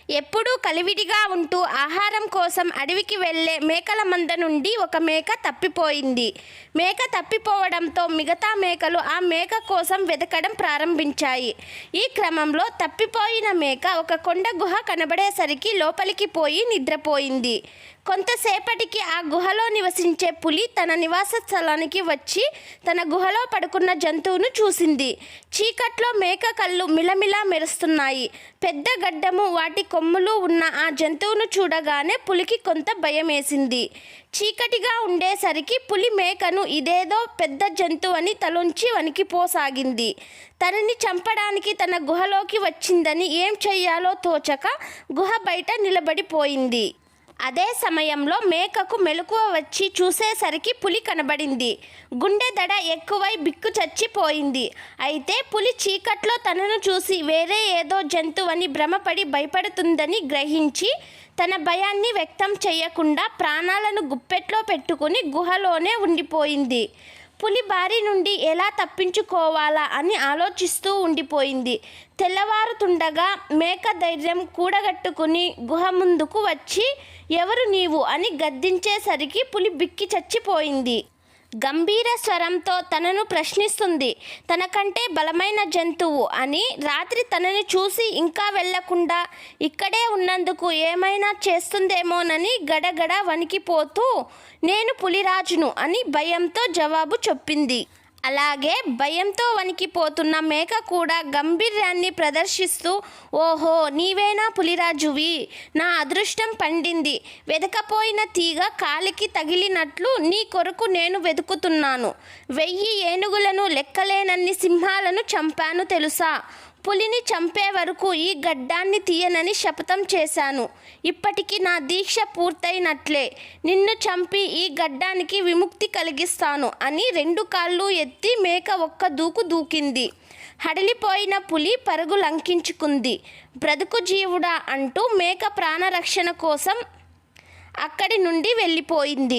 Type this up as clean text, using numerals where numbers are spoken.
ఎప్పుడూ కలివిడిగా ఉంటూ ఆహారం కోసం అడవికి వెళ్ళే మేకల మంద నుండి ఒక మేక తప్పిపోయింది. మేక తప్పిపోవడంతో మిగతా మేకలు ఆ మేక కోసం వెతకడం ప్రారంభించాయి. ఈ క్రమంలో తప్పిపోయిన మేక ఒక కొండ గుహ కనబడేసరికి లోపలికి పోయి నిద్రపోయింది. కొంతసేపటికి ఆ గుహలో నివసించే పులి తన నివాస స్థలానికి వచ్చి తన గుహలో పడుకున్న జంతువును చూసింది. చీకట్లో మేక కళ్ళు మిలమిలా మెరుస్తున్నాయి. పెద్ద గడ్డము, వాటి కొమ్ములు ఉన్న ఆ జంతువును చూడగానే పులికి కొంత భయమేసింది. చీకటిగా ఉండేసరికి పులి మేకను ఇదేదో పెద్ద జంతువు అని తలొంచి వణికిపోసాగింది. తనని చంపడానికి తన గుహలోకి వచ్చిందని ఏం చెయ్యాలో తోచక గుహ బయట నిలబడిపోయింది. అదే సమయంలో మేకకు మెలకువ వచ్చి చూసేసరికి పులి కనబడింది. గుండె దడ ఎక్కువై బిక్కు చచ్చిపోయింది. అయితే పులి చీకట్లో తనను చూసి వేరే ఏదో జంతువని భ్రమపడి భయపడుతుందని గ్రహించి తన భయాన్ని వ్యక్తం చేయకుండా ప్రాణాలను గుప్పెట్లో పెట్టుకుని గుహలోనే ఉండిపోయింది. పులి బారి నుండి ఎలా తప్పించుకోవాలా అని ఆలోచిస్తూ ఉండిపోయింది. తెల్లవారుతుండగా మేక ధైర్యం కూడగట్టుకుని గుహ ముందుకు వచ్చి ఎవరు నీవు అని గద్దించేసరికి పులి బిక్కి చచ్చిపోయింది. గంభీర స్వరంతో తనను ప్రశ్నిస్తుంది. తనకంటే బలమైన జంతువు అని రాత్రి తనని చూసి ఇంకా వెళ్లకుండా ఇక్కడే ఉన్నందుకు ఏమైనా చేస్తుందేమోనని గడగడ వణికిపోతూ నేను పులిరాజును అని భయంతో జవాబు చెప్పింది. అలాగే భయంతో వణికిపోతున్న మేక కూడా గంభీర్యాన్ని ప్రదర్శిస్తూ ఓహో నీవేనా పులిరాజువి, నా అదృష్టం పండింది. వెదకపోయిన తీగ కాలికి తగిలినట్లు నీ కొరకు నేను వెతుకుతున్నాను. 1000 ఏనుగులను లెక్కలేనన్ని సింహాలను చంపాను తెలుసా. పులిని చంపే వరకు ఈ గడ్డాన్ని తీయనని శపథం చేశాను. ఇప్పటికి నా దీక్ష పూర్తయినట్లే. నిన్ను చంపి ఈ గడ్డానికి విముక్తి కలిగిస్తాను అని 2 కాళ్ళు ఎత్తి మేక ఒక్క దూకు దూకింది. హడలిపోయిన పులి పరుగు లంకించుకుంది. బ్రతుకు జీవుడా అంటూ మేక ప్రాణరక్షణ కోసం అక్కడి నుండి వెళ్ళిపోయింది.